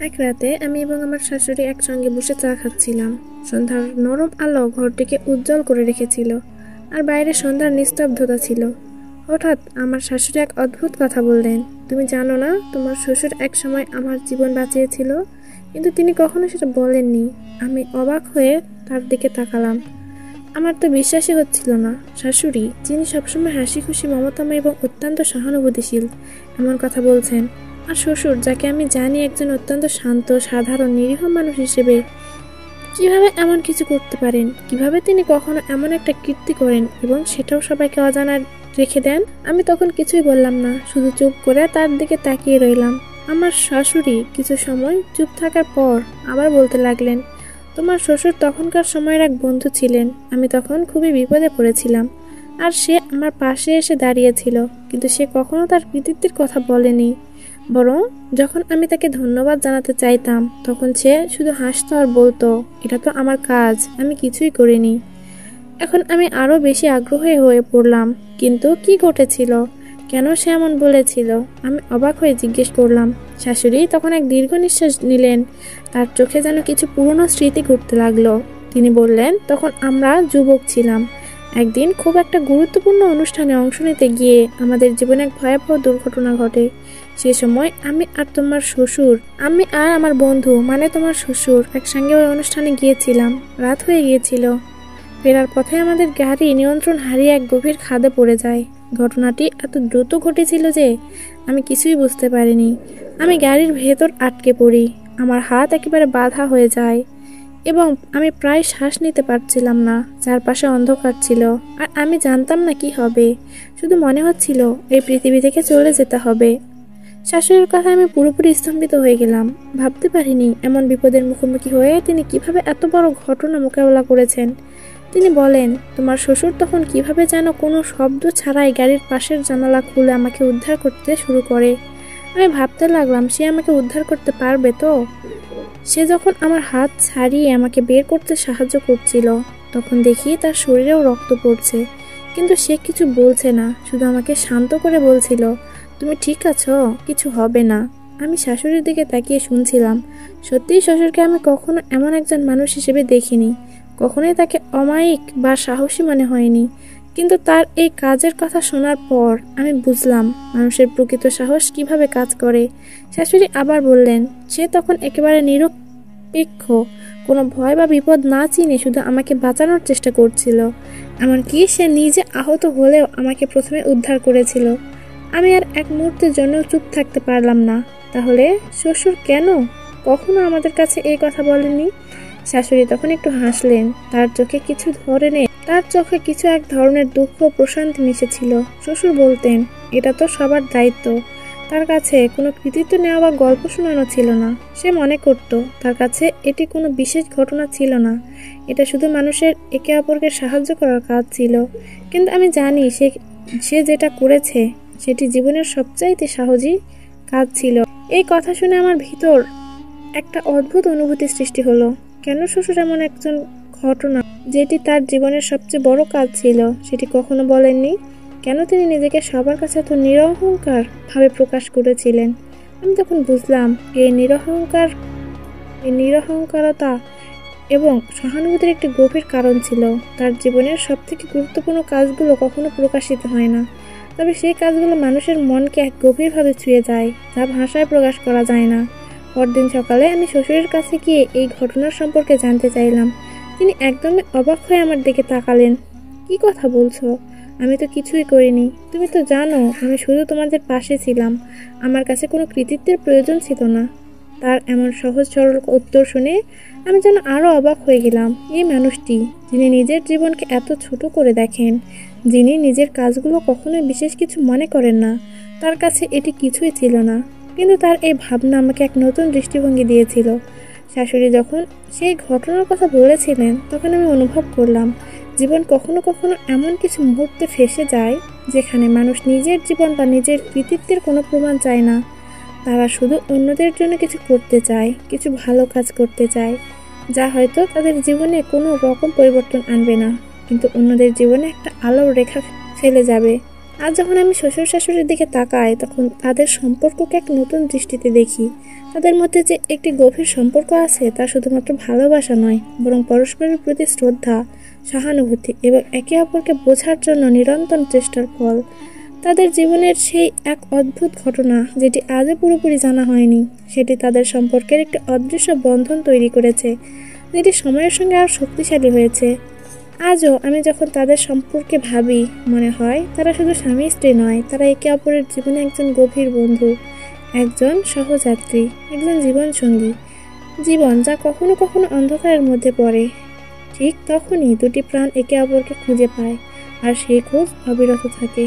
এক রাতে আমি এবং আমার শাশুড়ি একসঙ্গে বসে চা খাচ্ছিলাম। সন্ধ্যার নরম আলো ঘরটিকে উজ্জ্বল করে রেখেছিল, আর বাইরে সন্ধ্যার নিস্তব্ধতা ছিল। হঠাৎ আমার শাশুড়ি এক অদ্ভুত কথা বললেন, তুমি জানো না, তোমার শ্বশুর এক সময় আমার জীবন বাঁচিয়েছিল, কিন্তু তিনি কখনো সেটা বলেননি। আমি অবাক হয়ে তার দিকে তাকালাম। আমার তো বিশ্বাসই হচ্ছিল না। শাশুড়ি, যিনি সবসময় হাসি খুশি, মমতাময় এবং অত্যন্ত সহানুভূতিশীল, এমন কথা বলছেন। আর শ্বশুর, যাকে আমি জানি একজন অত্যন্ত শান্ত, সাধারণ, নিরীহ মানুষ হিসেবে, কিভাবে এমন কিছু করতে পারেন? কিভাবে তিনি কখনো এমন একটা কীর্তি করেন এবং সেটাও সবাইকে অজানা রেখে দেন? আমি তখন কিছুই বললাম না, শুধু চুপ করে তার দিকে তাকিয়ে রইলাম। আমার শাশুড়ি কিছু সময় চুপ থাকার পর আবার বলতে লাগলেন, তোমার শ্বশুর তখনকার সময়ের এক বন্ধু ছিলেন। আমি তখন খুবই বিপদে পড়েছিলাম, আর সে আমার পাশে এসে দাঁড়িয়েছিল, কিন্তু সে কখনো তার কৃতিত্বের কথা বলেনি। বরং যখন আমি তাকে ধন্যবাদ জানাতে চাইতাম, তখন সে শুধু হাসতো আর বলতো, এটা তো আমার কাজ, আমি কিছুই করিনি। এখন আমি আরও বেশি আগ্রহী হয়ে পড়লাম। কিন্তু কি ঘটেছিল? কেন সে এমন বলেছিল? আমি অবাক হয়ে জিজ্ঞেস করলাম। শাশুড়ি তখন এক দীর্ঘ নিঃশ্বাস নিলেন। তার চোখে যেন কিছু পুরনো স্মৃতি ঘুরতে লাগলো। তিনি বললেন, তখন আমরা যুবক ছিলাম। একদিন খুব একটা গুরুত্বপূর্ণ অনুষ্ঠানে অংশ নিতে গিয়ে আমাদের জীবনে এক ভয়াবহ দুর্ঘটনা ঘটে। সে সময় আমি আর আমার বন্ধু, মানে তোমার শ্বশুর, একসঙ্গে ওই অনুষ্ঠানে গিয়েছিলাম। রাত হয়ে গিয়েছিল। ফেরার পথে আমাদের গাড়ি নিয়ন্ত্রণ হারিয়ে এক গভীর খাদে পড়ে যায়। ঘটনাটি এত দ্রুত ঘটেছিল যে আমি কিছুই বুঝতে পারিনি। আমি গাড়ির ভেতর আটকে পড়ি। আমার হাত একেবারে বাঁধা হয়ে যায় এবং আমি প্রায় শ্বাস নিতে পারছিলাম না। চারপাশে অন্ধকার ছিল, আর আমি জানতাম না কি হবে। শুধু মনে হচ্ছিল এই পৃথিবী থেকে চলে যেতে হবে। শাশুড়ির কথা আমি পুরোপুরি স্তম্ভিত হয়ে গেলাম। ভাবতে পারিনি এমন বিপদের মুখোমুখি হয়ে তিনি কিভাবে এত বড় ঘটনা মোকাবেলা করেছেন। তিনি বলেন, তোমার শ্বশুর তখন কিভাবে যেন কোনো শব্দ ছাড়াই গাড়ির পাশের জানালা খুলে আমাকে উদ্ধার করতে শুরু করে। আমি ভাবতে লাগলাম, সে আমাকে উদ্ধার করতে পারবে তো? সে যখন আমার হাত ছাড়িয়ে আমাকে বের করতে সাহায্য করছিল, তখন দেখি তার শরীরেও রক্ত পড়ছে, কিন্তু সে কিছু বলছে না, শুধু আমাকে শান্ত করে বলছিল, তুমি ঠিক আছো, কিছু হবে না। আমি শাশুড়ির দিকে তাকিয়ে শুনছিলাম। সত্যিই শ্বশুরকে আমি কখনো এমন একজন মানুষ হিসেবে দেখিনি। কখনোই তাকে অমায়িক বা সাহসী মনে হয়নি। কিন্তু তার এই কাজের কথা শোনার পর আমি বুঝলাম মানুষের প্রকৃত সাহস কিভাবে কাজ করে। শাশুড়ি আবার বললেন, সে তখন একেবারে নিরপেক্ষ, কোনো ভয় বা বিপদ না চিনে শুধু আমাকে বাঁচানোর চেষ্টা করছিল। এমনকি সে নিজে আহত হলেও আমাকে প্রথমে উদ্ধার করেছিল। আমি আর এক মুহূর্তের জন্য চুপ থাকতে পারলাম না। তাহলে শ্বশুর কেন কখনো আমাদের কাছে এই কথা বলেনি? শাশুড়ি তখন একটু হাসলেন। তার চোখে কিছু এক ধরনের দুঃখ ও প্রশান্তি মিশেছিল। শ্বশুর বলতেন, এটা তো সবার দায়িত্ব। তার কাছে কোনো কৃতিত্ব নেওয়া বা গল্প শোনানো ছিল না। সে মনে করত তার কাছে এটি কোনো বিশেষ ঘটনা ছিল না, এটা শুধু মানুষের একে অপরকে সাহায্য করার কাজ ছিল। কিন্তু আমি জানি সে যেটা করেছে সেটি জীবনের সবচাইতে সাহসী কাজ ছিল। এই কথা শুনে আমার ভিতর একটা অদ্ভুত অনুভূতি সৃষ্টি হলো। কেন শ্বশুর এমন একজন ঘটনা, যেটি তার জীবনের সবচেয়ে বড় কাজ ছিল, সেটি কখনো বলেননি? কেন তিনি নিজেকে সবার কাছে এত নিরহংকার ভাবে প্রকাশ করেছিলেন? আমি তখন বুঝলাম এই নিরহংকারতা এবং সহানুভূতির একটি গভীর কারণ ছিল। তার জীবনের সবথেকে গুরুত্বপূর্ণ কাজগুলো কখনো প্রকাশিত হয় না, তবে সেই কাজগুলো মানুষের মনকে এক গভীরভাবে ছুঁয়ে যায়, যা ভাষায় প্রকাশ করা যায় না। পরদিন সকালে আমি শ্বশুরের কাছে গিয়ে এই ঘটনার সম্পর্কে জানতে চাইলাম। তিনি একদমই অবাক হয়ে আমার দিকে তাকালেন। কি কথা বলছো? আমি তো কিছুই করিনি। তুমি তো জানো আমি শুধু তোমাদের পাশে ছিলাম। আমার কাছে কোনো কৃতিত্বের প্রয়োজন ছিল না। তার এমন সহজ সরল উত্তর শুনে আমি যেন আরও অবাক হয়ে গেলাম। এই মানুষটি, যিনি নিজের জীবনকে এত ছোট করে দেখেন, যিনি নিজের কাজগুলো কখনোই বিশেষ কিছু মনে করেন না, তার কাছে এটি কিছুই ছিল না। কিন্তু তার এই ভাবনা আমাকে এক নতুন দৃষ্টিভঙ্গি দিয়েছিল। শাশুড়ি যখন সেই ঘটনার কথা বলেছিলেন, তখন আমি অনুভব করলাম জীবন কখনো কখনো এমন কিছু মুহূর্তে ফেঁসে যায় যেখানে মানুষ নিজের জীবন বা নিজের কৃতিত্বের কোনো প্রমাণ চায় না। তারা শুধু অন্যদের জন্য কিছু করতে চায়, কিছু ভালো কাজ করতে চায়, যা হয়তো তাদের জীবনে কোনো রকম পরিবর্তন আনবে না, কিন্তু অন্যদের জীবনে একটা আলোর রেখা ফেলে যাবে। আজ যখন আমি শ্বশুর শাশুড়ির দিকে তাকাই, তখন তাদের সম্পর্ককে এক নতুন দৃষ্টিতে দেখি। তাদের মধ্যে যে একটি গভীর সম্পর্ক আছে, তা শুধুমাত্র ভালোবাসা নয়, বরং পরস্পরের প্রতি শ্রদ্ধা, সহানুভূতি এবং একে অপরকে বোঝার জন্য নিরন্তর চেষ্টার ফল। তাদের জীবনের সেই এক অদ্ভুত ঘটনা, যেটি আজও পুরোপুরি জানা হয়নি, সেটি তাদের সম্পর্কের একটি অদৃশ্য বন্ধন তৈরি করেছে, যেটি সময়ের সঙ্গে আরও শক্তিশালী হয়েছে। আজও আমি যখন তাদের সম্পর্কে ভাবি, মনে হয় তারা শুধু স্বামী স্ত্রী নয়, তারা একে অপরের জীবনে একজন গভীর বন্ধু, একজন সহযাত্রী, একজন জীবনসঙ্গী। জীবন যা কখনো কখনো অন্ধকারের মধ্যে পড়ে, ঠিক তখনই দুটি প্রাণ একে অপরকে খুঁজে পায়, আর সেই খোঁজ অবিরত থাকে।